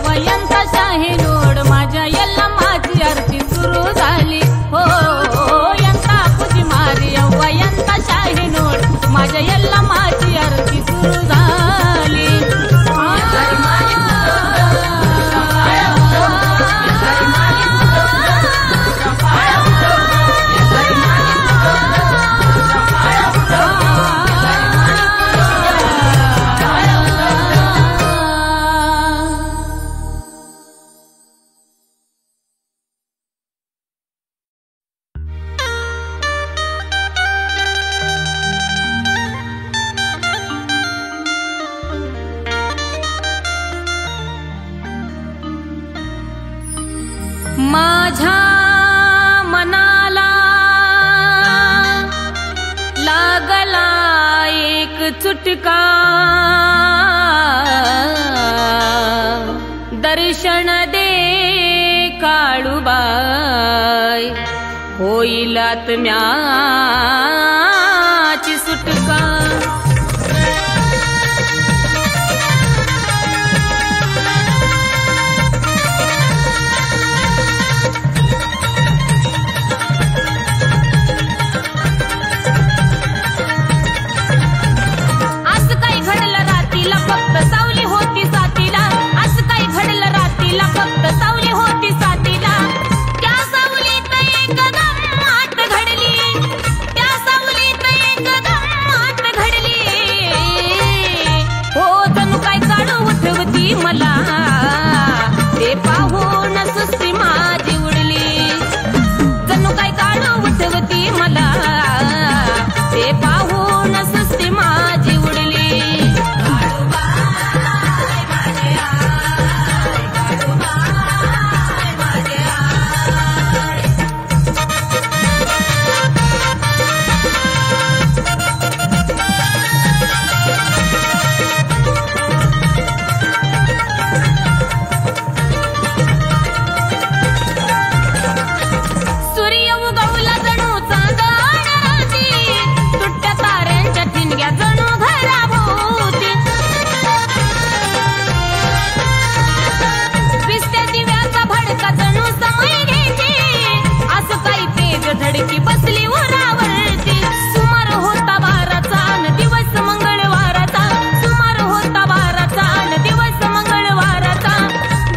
यव्वयंता शाही नोड माझ्या यल्लमाची आरती सुरू झाली हो यंता पूजी मारी यव्वयंता शाही नोड माझ्या यल्लमाची आरती सुरू झाली माझ्या मनाला लागला एक चुटका दर्शन दे काळूबाई होईल आत्म्याची सुटका मला ते पाहून सुस्ती माझी उडली जणू काय काळू उठवती मला ते पाहून सुस्ती माझी उडली धडकी बसली उरावरती सुमार होता बाराचा न दिवस मंगळवाराचा सुमार होता बाराचा न दिवस मंगळवाराचा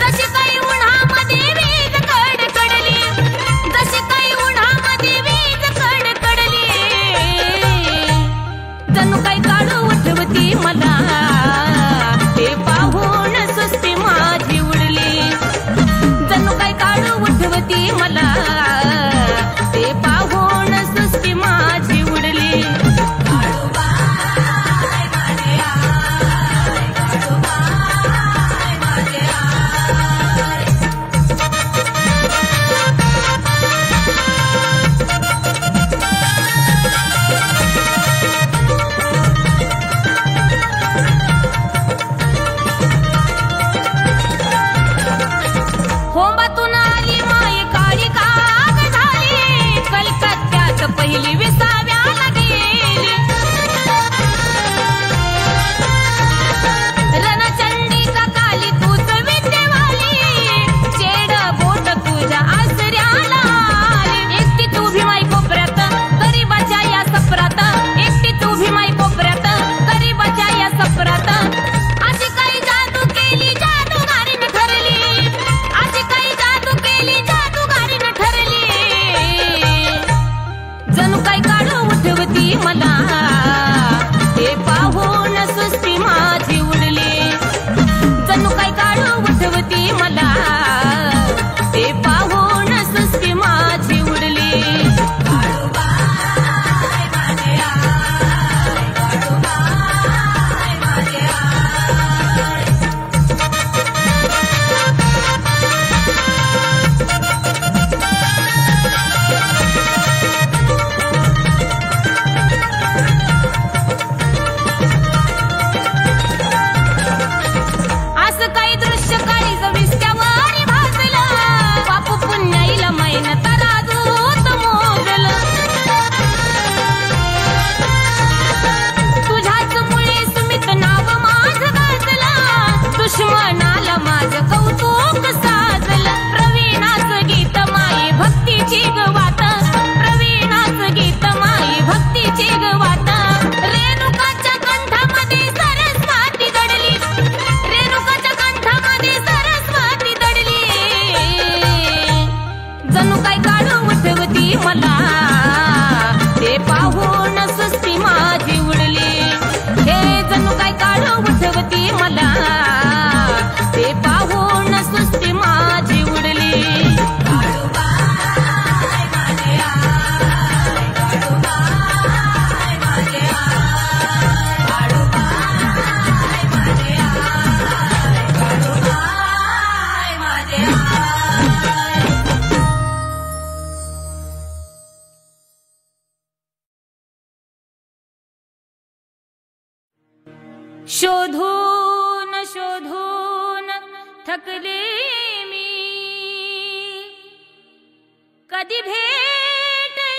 जशी काही उन्हामध्ये वीज कडकडली जशी काही उन्हामध्ये वीज कडकडली जणू काही काळू उठवती मला ते पाहून सुस्ती माझी उडली जणू काही काळू उठवती मला ते पाहून सुस्ती माझी उडली होंबातून आली माय काळी काग झाली कलकत्त्यात पहिली विसाव्याला गेली रणचंडी का काली तूच विद्येवाली चेड बोट तुझ्या आसऱ्याला आली एकटी तू भीमाई कोपऱ्यात गरीबाच्या या सपरात एकटी तू भीमाई कोपऱ्यात गरीबाच्या या सपरात अशी काही जादू केली जादूगारीन ठरली अशी काही जादू केली जादूगारीन ठरली जणू काही काळू उठवती मला हे पाहून सुस्ती माझी उडली जणू काही काळू उठवती मला ते पाहून सुस्ती माझी उडली असं काही दृश्य काळी विस्त्यावर शोधून शोधून थकले मी, कधी भेटशील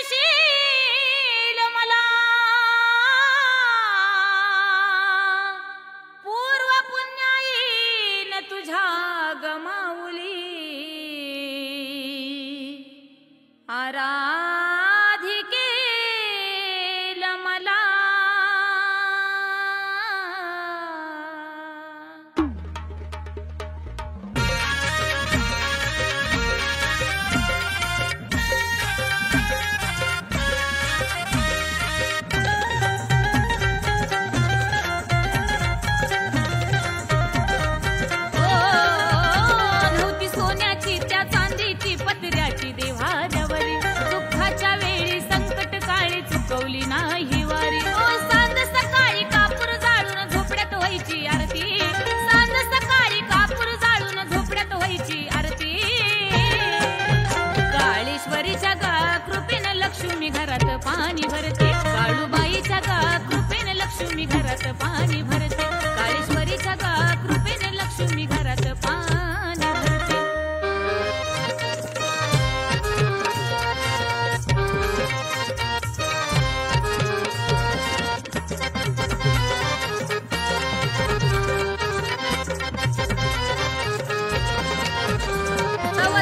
मला, पूर्व पुण्याईन तुझ्या गमावली, आराधिकेल मला. चुकवली नाही वारी. ओ सांज सकाळी कापूर जाळून झोपड्यात व्हायची आरती, सांज सकाळी कापूर जाळून झोपड्यात व्हायची आरती. काळेश्वरीच्या गा कृपेनं लक्ष्मी घरात पाणी भरते, काळूबाईच्या गा कृपेनं लक्ष्मी घरात पाणी भरते, काळेश्वरीच्या गा कृपेनं लक्ष्मी घरात पाणी भरते.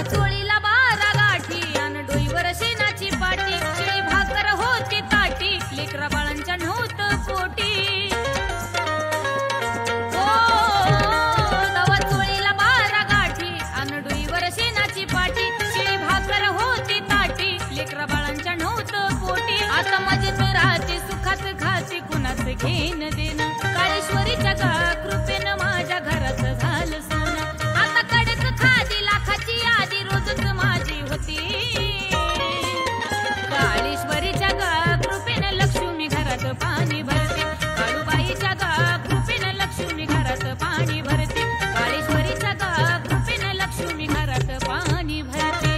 चोळीला 12 गाठी आणि डोईवर शेणाची पाटी, शिळी भाकर होती ताटी, लेकरा बाळांच्या नव्हतं पोटी. चोळीला 12 गाठी आणि डोईवर शेणाची पाटी, शिळी भाकर होती ताटी, लेकरा बाळांच्या नव्हतं पोटी. आता मजेत राहते सुखात खाते कुणाच घेण देणं, काळेश्वरीच्या गा कृपेनं माझ्या घरात झालं सोनं. आता कडक खादी लाखाची यादी रोजच माझी होती, काळेश्वरीच्या गा कृपेनं लक्ष्मी घरात पाणी भरते, काळूबाईच्या गा कृपेनं लक्ष्मी घरात पाणी भरते, काळेश्वरीच्या गा कृपेनं लक्ष्मी घरात पाणी भरते.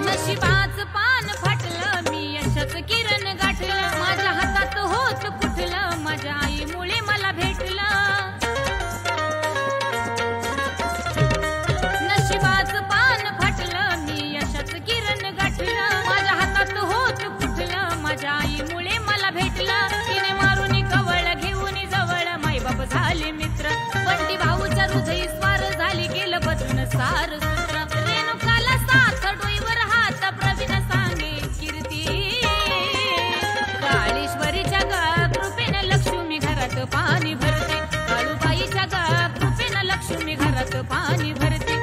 नशिबाचं पान फाटलं मी यशाचं किरण गाठलं, माझ्या हातात होत कुठलं माझ्या आईमुळे मला भेटलं. नशिबाचं पान फाटलं मी यशाचं किरण गाठलं, माझ्या हातात होत कुठलं माझ्या आईमुळे मला भेटलं. तिने मारून कवळ घेऊन जवळ मायबाप झाले मित्र, बंडी भाऊच्या हृदयी स्वार झाली गेलं बदलून सार सूत्र. रेणुकाला साथ डोईवर हात प्रवीण सांगे कीर्ती, काळेश्वरीच्या गा कृपेनं लक्ष्मी घरात पाणी भरते, काळूबाईच्या गा कृपेनं लक्ष्मी घरात पाणी भरते,